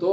2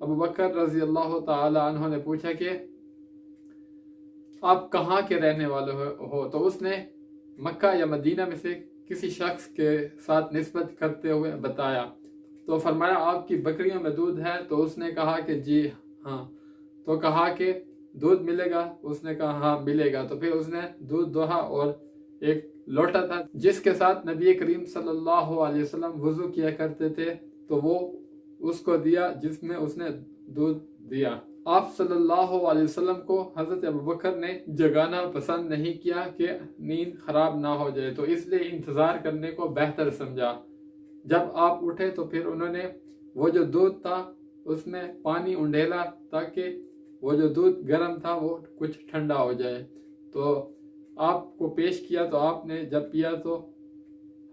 ابو بکر رضی اللہ تعالی عنہ نے پوچھا کہ آپ کہاں کے رہنے والے ہو؟ تو اس نے مکہ یا مدینہ میں سے کسی شخص کے ساتھ نسبت کرتے ہوئے بتایا۔ تو فرمایا آپ کی بکریوں میں دودھ ہے؟ تو اس نے کہا کہ جی ہاں۔ تو کہا کہ دودھ ملے گا؟ اس نے کہا ہاں ملے گا۔ تو پھر اس نے دودھ دوہا اور ایک لوٹا تھا جس کے ساتھ نبی کریم صلی اللہ علیہ وسلم وضو کیا کرتے تھے، تو وہ اس کو دیا جس میں اس نے دودھ دیا۔ آپ صلی اللہ علیہ وسلم کو حضرت ابوبکر نے جگانا پسند نہیں کیا کہ نیند خراب نہ ہو جائے، تو اس لیے انتظار کرنے کو بہتر سمجھا۔ جب آپ اٹھے تو پھر انہوں نے وہ جو دودھ تھا اس میں پانی انڈیلا تاکہ وہ جو دودھ گرم تھا وہ کچھ ٹھنڈا ہو جائے، تو آپ کو پیش کیا۔ تو آپ نے جب پیا تو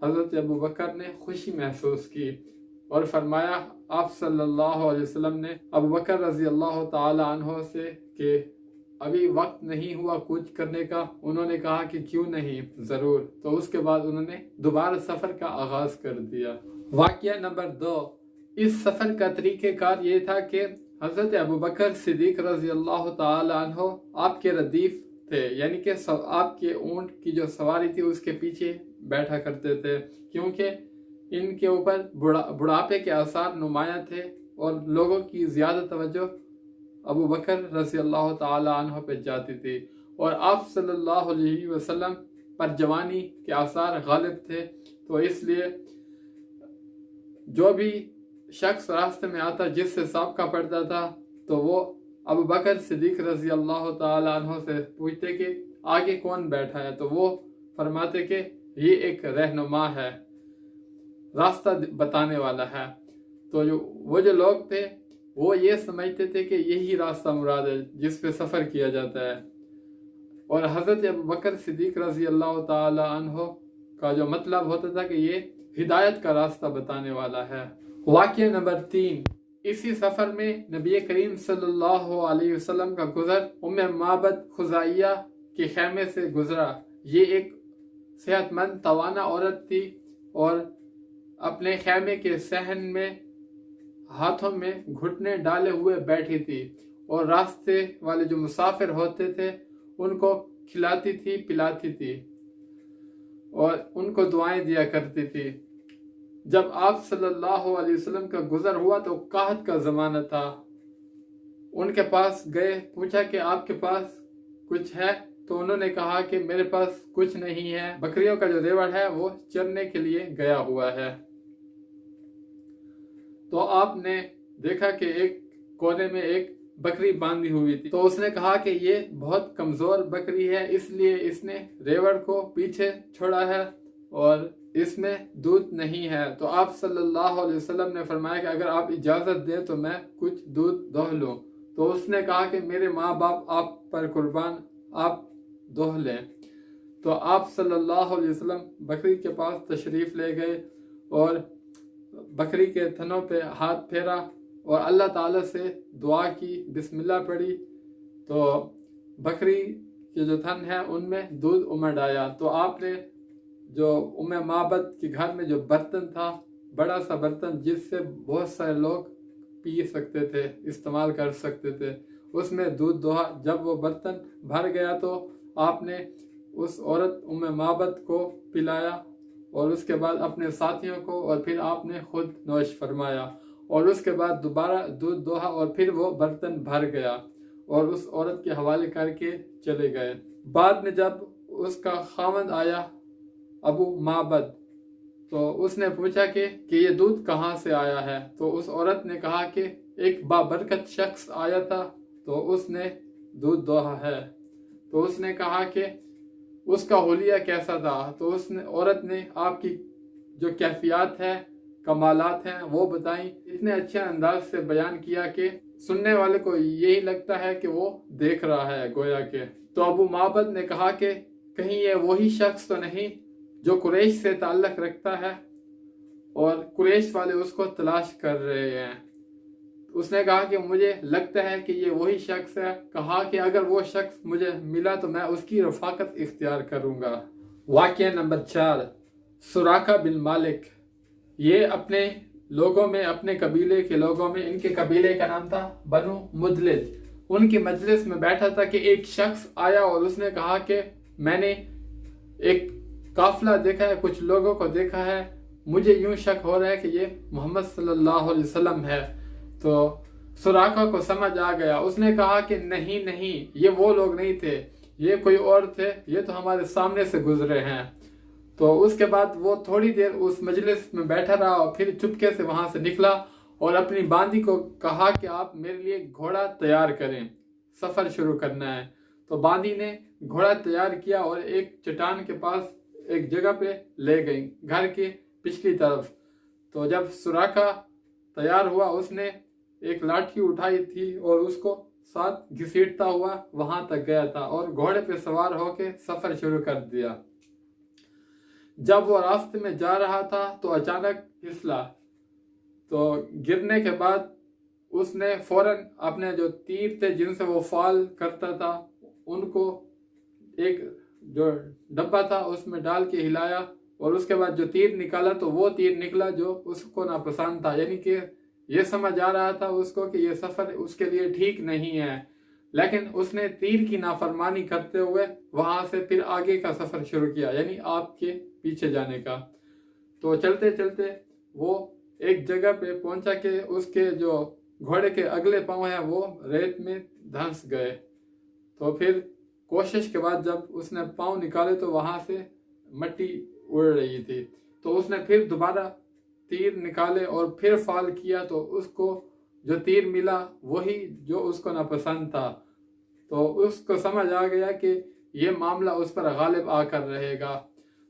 حضرت ابوبکر نے خوشی محسوس کی اور فرمایا آپ صلی اللہ علیہ وسلم نے ابوبکر رضی اللہ تعالی عنہ سے کہ ابھی وقت نہیں ہوا کچھ کرنے کا؟ انہوں نے کہا کہ کیوں نہیں، ضرور۔ تو اس کے بعد انہوں نے دوبارہ سفر کا آغاز کر دیا۔ واقعہ نمبر 2، اس سفر کا طریقہ کار یہ تھا کہ حضرت ابوبکر صدیق رضی اللہ تعالی عنہ آپ کے ردیف تھے، یعنی کہ آپ کے اونٹ کی جو سواری تھی اس کے پیچھے بیٹھا کرتے تھے، کیونکہ ان کے اوپر بڑھاپے کے آثار نمایاں تھے اور لوگوں کی زیادہ توجہ ابو بکر رضی اللہ تعالی عنہ پہ جاتی تھی، اور آپ صلی اللہ علیہ وسلم پر جوانی کے آثار غالب تھے۔ تو اس لیے جو بھی شخص راستے میں آتا جس سے سابقہ پڑتا تھا تو وہ ابو بکر صدیق رضی اللہ تعالی عنہ سے پوچھتے کہ آگے کون بیٹھا ہے؟ تو وہ فرماتے کہ یہ ایک رہنما ہے، راستہ بتانے والا ہے۔ تو وہ جو لوگ تھے وہ یہ سمجھتے تھے کہ یہی راستہ مراد ہے جس پہ سفر کیا جاتا ہے، اور حضرت ابوبکر صدیق رضی اللہ تعالی عنہ کا جو مطلب ہوتا تھا کہ یہ ہدایت کا راستہ بتانے والا ہے۔ واقعہ نمبر 3، اسی سفر میں نبی کریم صلی اللہ علیہ وسلم کا گزر معبد خزائیہ کے خیمے سے گزرا۔ یہ ایک صحت مند توانا عورت تھی اور اپنے خیمے کے صحن میں ہاتھوں میں گھٹنے ڈالے ہوئے بیٹھی تھی، اور راستے والے جو مسافر ہوتے تھے ان کو کھلاتی تھی، پلاتی تھی اور ان کو دعائیں دیا کرتی تھی۔ جب آپ صلی اللہ علیہ وسلم کا گزر ہوا تو قحط کا زمانہ تھا۔ ان کے پاس گئے، پوچھا کہ آپ کے پاس کچھ ہے؟ تو انہوں نے کہا کہ میرے پاس کچھ نہیں ہے، بکریوں کا جو ریوڑ ہے وہ چرنے کے لیے گیا ہوا ہے۔ تو آپ نے دیکھا کہ ایک کونے میں ایک بکری باندھی ہوئی تھی، تو اس نے کہا کہ یہ بہت کمزور بکری ہے، اس لیے اس نے ریوڑ کو پیچھے چھوڑا ہے اور اس میں دودھ نہیں ہے۔ تو آپ صلی اللہ علیہ وسلم نے فرمایا کہ اگر آپ اجازت دیں تو میں کچھ دودھ دوہ لوں۔ تو اس نے کہا کہ میرے ماں باپ آپ پر قربان، آپ دوہ لیں۔ تو آپ صلی اللہ علیہ وسلم بکری کے پاس تشریف لے گئے اور بکری کے تھنوں پہ ہاتھ پھیرا اور اللہ تعالیٰ سے دعا کی، بسم اللہ پڑھی، تو بکری کے جو تھن ہیں ان میں دودھ امڑ آیا۔ تو آپ نے جو معبد کے گھر میں جو برتن تھا، بڑا سا برتن جس سے بہت سارے لوگ پی سکتے تھے، استعمال کر سکتے تھے، اس میں دودھ دوہا۔ جب وہ برتن بھر گیا تو آپ نے اس عورت معبد کو پلایا اور اس کے بعد اپنے ساتھیوں کو، اور پھر آپ نے خود نوش فرمایا، اور اس کے بعد دوبارہ دودھ دوہا اور پھر وہ برتن بھر گیا اور اس عورت کے حوالے کر کے چلے گئے۔ بعد میں جب اس کا خاوند آیا ابو معبد، تو اس نے پوچھا کہ یہ دودھ کہاں سے آیا ہے؟ تو اس عورت نے کہا کہ ایک بابرکت شخص آیا تھا تو اس نے دودھ دوہا ہے۔ تو اس نے کہا کہ اس کا حلیہ کیسا تھا؟ تو عورت نے آپ کی جو کیفیات ہے، کمالات ہیں وہ بتائیں، اتنے اچھے انداز سے بیان کیا کہ سننے والے کو یہی لگتا ہے کہ وہ دیکھ رہا ہے گویا کہ۔ تو ابو معبد نے کہا کہ کہیں یہ وہی شخص تو نہیں جو قریش سے تعلق رکھتا ہے اور قریش والے اس کو تلاش کر رہے ہیں؟ اس نے کہا کہ مجھے لگتا ہے کہ یہ وہی شخص ہے۔ کہا کہ اگر وہ شخص مجھے ملا تو میں اس کی رفاقت اختیار کروں گا۔ واقعہ نمبر 4، سراقہ بن مالک، یہ اپنے لوگوں میں، اپنے قبیلے کے لوگوں میں، ان کے قبیلے کا نام تھا بنو مدلج، ان کی مجلس میں بیٹھا تھا کہ ایک شخص آیا اور اس نے کہا کہ میں نے ایک قافلہ دیکھا ہے، کچھ لوگوں کو دیکھا ہے، مجھے یوں شک ہو رہا ہے کہ یہ محمد صلی اللہ علیہ وسلم ہے۔ تو سراقہ کو سمجھ آ گیا، اس نے کہا کہ نہیں نہیں، یہ وہ لوگ نہیں تھے، یہ کوئی اور تھے، یہ تو ہمارے سامنے سے گزرے ہیں۔ تو اس کے بعد وہ تھوڑی دیر اس مجلس میں بیٹھا رہا اور پھر چپکے سے وہاں سے نکلا اور اپنی باندی کو کہا کہ آپ میرے لیے گھوڑا تیار کریں، سفر شروع کرنا ہے۔ تو باندی نے گھوڑا تیار کیا اور ایک چٹان کے پاس ایک جگہ پہ لے گئی، گھر کے پچھلی طرف۔ تو جب سراقہ تیار ہوا، اس نے ایک لاٹھی اٹھائی تھی اور اس کو ساتھ گھسیٹتا ہوا وہاں تک گیا تھا اور گھوڑے پہ سوار ہو کے سفر شروع کر دیا۔ جب وہ راستے میں جا رہا تھا تو اچانک پھسلا، تو گرنے کے بعد اس نے فوراً اپنے جو تیر تھے جن سے وہ فال کرتا تھا ان کو ایک جو ڈبہ تھا اس میں ڈال کے ہلایا، اور اس کے بعد جو تیر نکالا تو وہ تیر نکلا جو اس کو ناپسند تھا، یعنی کہ یہ سمجھ آ رہا تھا اس کو کہ یہ سفر اس کے لیے ٹھیک نہیں ہے، لیکن اس نے تیر کی نافرمانی کرتے ہوئے وہاں سے پھر آگے کا سفر شروع کیا، یعنی آپ کے پیچھے جانے کا۔ تو چلتے چلتے وہ ایک جگہ پہ پہنچا کہ اس کے جو گھوڑے کے اگلے پاؤں ہیں وہ ریت میں دھنس گئے۔ تو پھر کوشش کے بعد جب اس نے پاؤں نکالے تو وہاں سے مٹی اڑ رہی تھی، تو اس نے پھر دوبارہ تیر نکالے اور پھر فال کیا، تو اس کو جو تیر ملا وہی جو اس کو ناپسند تھا۔ تو اس کو سمجھ آ گیا کہ یہ معاملہ اس پر غالب آ کر رہے گا۔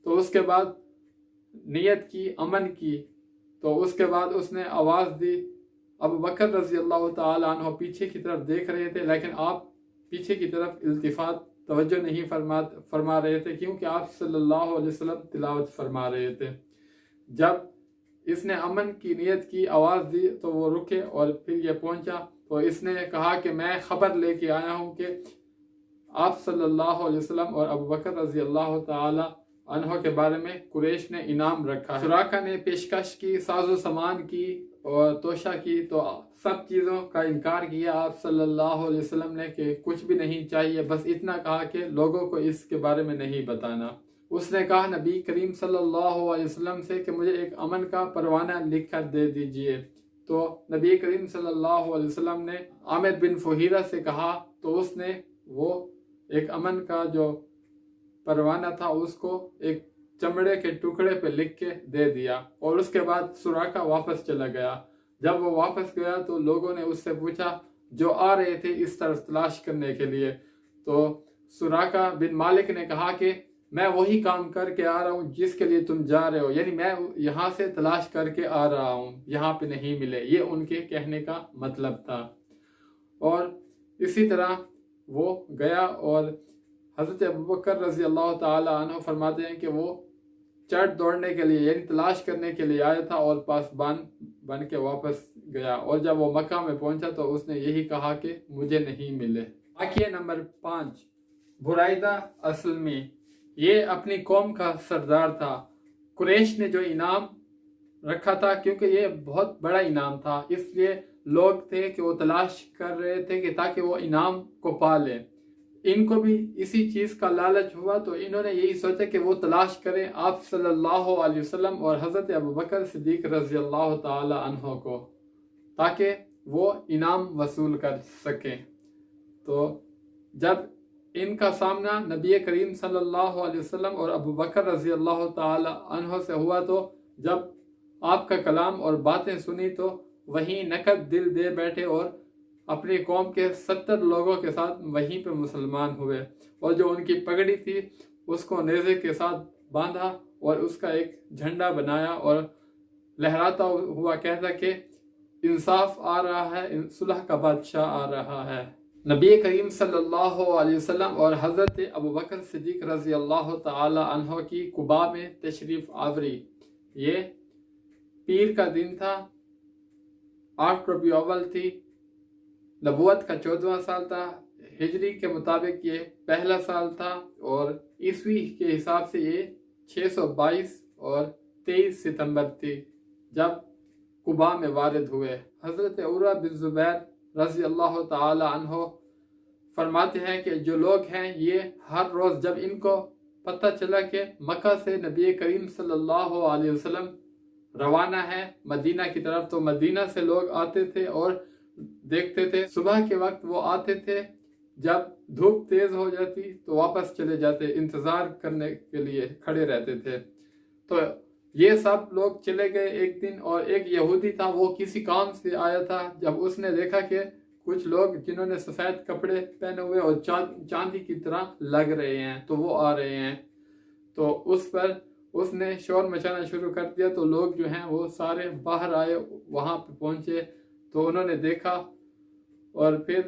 تو اس کے بعد نیت کی، امن کی، تو اس کے بعد اس نے آواز دی۔ ابو بکر رضی اللہ تعالیٰ عنہ پیچھے کی طرف دیکھ رہے تھے، لیکن آپ پیچھے کی طرف التفات توجہ نہیں فرما رہے تھے، کیونکہ آپ صلی اللہ علیہ وسلم تلاوت فرما رہے تھے۔ جب اس نے امن کی نیت کی، آواز دی، تو وہ رکے اور پھر یہ پہنچا۔ تو اس نے کہا کہ میں خبر لے کے آیا ہوں کہ آپ صلی اللہ علیہ وسلم اور ابو بکر رضی اللہ تعالی عنہ کے بارے میں قریش نے انعام رکھا ہے۔ سراقہ نے پیشکش کی، ساز و سامان کی اور توشہ کی، تو سب چیزوں کا انکار کیا آپ صلی اللہ علیہ وسلم نے کہ کچھ بھی نہیں چاہیے، بس اتنا کہا کہ لوگوں کو اس کے بارے میں نہیں بتانا۔ اس نے کہا نبی کریم صلی اللہ علیہ وسلم سے کہ مجھے ایک امن کا پروانہ لکھ کر دے دیجئے۔ تو نبی کریم صلی اللہ علیہ وسلم نے عامر بن فہیرہ سے کہا، تو اس نے وہ ایک امن کا جو پروانہ تھا اس کو ایک چمڑے کے ٹکڑے پہ لکھ کے دے دیا، اور اس کے بعد سراقہ واپس چلا گیا۔ جب وہ واپس گیا تو لوگوں نے اس سے پوچھا جو آ رہے تھے اس طرف تلاش کرنے کے لیے، تو سراقہ بن مالک نے کہا کہ میں وہی کام کر کے آ رہا ہوں جس کے لیے تم جا رہے ہو، یعنی میں یہاں سے تلاش کر کے آ رہا ہوں، یہاں پہ نہیں ملے، یہ ان کے کہنے کا مطلب تھا۔ اور اسی طرح وہ گیا، اور حضرت ابوبکر رضی اللہ تعالی عنہ فرماتے ہیں کہ وہ چٹ دوڑنے کے لیے یعنی تلاش کرنے کے لیے آیا تھا اور پاسبان بن کے واپس گیا، اور جب وہ مکہ میں پہنچا تو اس نے یہی کہا کہ مجھے نہیں ملے۔ واقعہ نمبر 5، برائدہ اسلمی۔ یہ اپنی قوم کا سردار تھا۔ قریش نے جو انعام رکھا تھا، کیونکہ یہ بہت بڑا انعام تھا، اس لیے لوگ تھے کہ وہ تلاش کر رہے تھے کہ تاکہ وہ انعام کو پا لیں۔ ان کو بھی اسی چیز کا لالچ ہوا، تو انہوں نے یہی سوچا کہ وہ تلاش کریں آپ صلی اللہ علیہ وسلم اور حضرت ابوبکر صدیق رضی اللہ تعالی عنہ کو، تاکہ وہ انعام وصول کر سکیں۔ تو جب ان کا سامنا نبی کریم صلی اللہ علیہ وسلم اور ابوبکر رضی اللہ تعالی عنہ سے ہوا، تو جب آپ کا کلام اور باتیں سنی تو وہیں نقد دل دے بیٹھے اور اپنی قوم کے 70 لوگوں کے ساتھ وہیں پہ مسلمان ہوئے، اور جو ان کی پگڑی تھی اس کو نیزے کے ساتھ باندھا اور اس کا ایک جھنڈا بنایا اور لہراتا ہوا کہتا کہ انصاف آ رہا ہے، صلح کا بادشاہ آ رہا ہے۔ نبی کریم صلی اللہ علیہ وسلم اور حضرت ابوبکر صدیق رضی اللہ تعالی عنہ کی قباء میں تشریف آوری۔ یہ پیر کا دن تھا، 8 ربیع الاول تھی، نبوت کا 14واں سال تھا، ہجری کے مطابق یہ پہلا سال تھا، اور عیسوی کے حساب سے یہ 622 اور 23 ستمبر تھی، جب قباء میں وارد ہوئے۔ حضرت عروہ بن زبیر رضی اللہ تعالی عنہ فرماتے ہیں کہ جو لوگ ہیں یہ ہر روز جب ان کو پتہ چلا کہ مکہ سے نبی کریم صلی اللہ علیہ وسلم روانہ ہے مدینہ کی طرف، تو مدینہ سے لوگ آتے تھے اور دیکھتے تھے۔ صبح کے وقت وہ آتے تھے، جب دھوپ تیز ہو جاتی تو واپس چلے جاتے، انتظار کرنے کے لیے کھڑے رہتے تھے۔ تو یہ سب لوگ چلے گئے ایک دن، اور ایک یہودی تھا، وہ کسی کام سے آیا تھا۔ جب اس نے دیکھا کہ کچھ لوگ جنہوں نے سفید کپڑے پہنے ہوئے اور چاندی کی طرح لگ رہے ہیں تو وہ آ رہے ہیں، تو اس پر اس نے شور مچانا شروع کر دیا۔ تو لوگ جو ہیں وہ سارے باہر آئے، وہاں پہ پہنچے تو انہوں نے دیکھا، اور پھر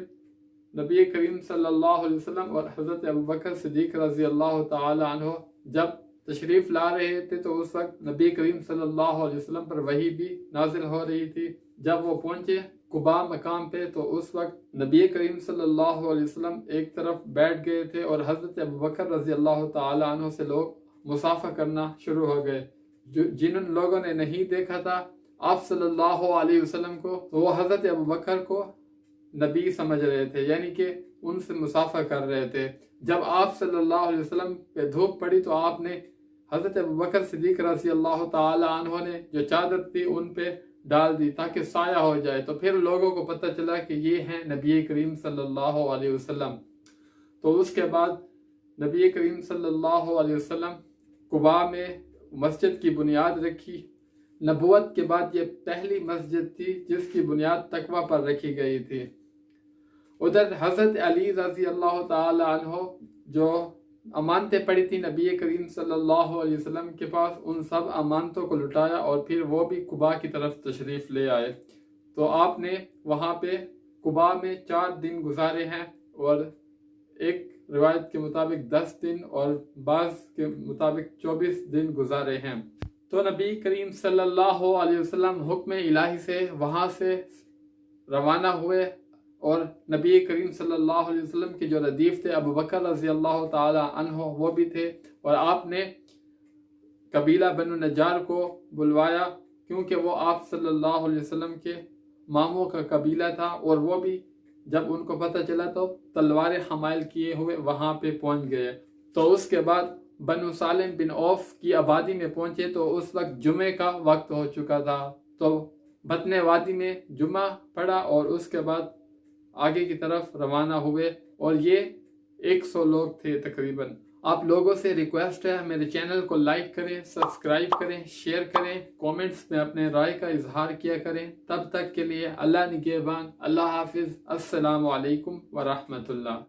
نبی کریم صلی اللہ علیہ وسلم اور حضرت ابوبکر صدیق رضی اللہ تعالی عنہ جب تشریف لا رہے تھے تو اس وقت نبی کریم صلی اللہ علیہ وسلم پر وحی بھی نازل ہو رہی تھی۔ جب وہ پہنچے قباء مقام پہ تو اس وقت نبی کریم صلی اللہ علیہ وسلم ایک طرف بیٹھ گئے تھے، اور حضرت ابوبکر رضی اللہ تعالی عنہ سے لوگ مصافحہ کرنا شروع ہو گئے۔ جن لوگوں نے نہیں دیکھا تھا آپ صلی اللہ علیہ وسلم کو، تو وہ حضرت ابوبکر کو نبی سمجھ رہے تھے، یعنی کہ ان سے مصافحہ کر رہے تھے۔ جب آپ صلی اللہ علیہ وسلم پہ دھوپ پڑی تو آپ نے حضرت ابوبکر صدیق رضی اللہ تعالی عنہ نے جو چادر تھی ان پہ ڈال دی تاکہ سایہ ہو جائے، تو پھر لوگوں کو پتہ چلا کہ یہ ہیں نبی کریم صلی اللہ علیہ وسلم۔ تو اس کے بعد نبی کریم صلی اللہ علیہ وسلم قباء میں مسجد کی بنیاد رکھی۔ نبوت کے بعد یہ پہلی مسجد تھی جس کی بنیاد تقوی پر رکھی گئی تھی۔ ادھر حضرت علی رضی اللہ تعالی عنہ جو امانتیں پڑی تھی نبی کریم صلی اللہ علیہ وسلم کے پاس، ان سب امانتوں کو لٹایا اور پھر وہ بھی قباء کی طرف تشریف لے آئے۔ تو آپ نے وہاں پہ قباء میں 4 دن گزارے ہیں، اور ایک روایت کے مطابق 10 دن اور بعض کے مطابق 24 دن گزارے ہیں۔ تو نبی کریم صلی اللہ علیہ وسلم حکم الہی سے وہاں سے روانہ ہوئے، اور نبی کریم صلی اللہ علیہ وسلم کے جو ردیف تھے ابوبکر رضی اللہ تعالی عنہ وہ بھی تھے، اور آپ نے قبیلہ بنو نجار کو بلوایا کیونکہ وہ آپ صلی اللہ علیہ وسلم کے ماموں کا قبیلہ تھا، اور وہ بھی جب ان کو پتہ چلا تو تلوار حمائل کیے ہوئے وہاں پہ پہنچ گئے۔ تو اس کے بعد بنو سالم بن عوف کی آبادی میں پہنچے تو اس وقت جمعے کا وقت ہو چکا تھا، تو بطن وادی میں جمعہ پڑا اور اس کے بعد آگے کی طرف روانہ ہوئے، اور یہ 100 لوگ تھے تقریباً۔ آپ لوگوں سے ریکویسٹ ہے میرے چینل کو لائک کریں، سبسکرائب کریں، شیئر کریں، کومنٹس میں اپنے رائے کا اظہار کیا کریں۔ تب تک کے لیے اللہ نگہبان، اللہ حافظ، السلام علیکم ورحمۃ اللہ۔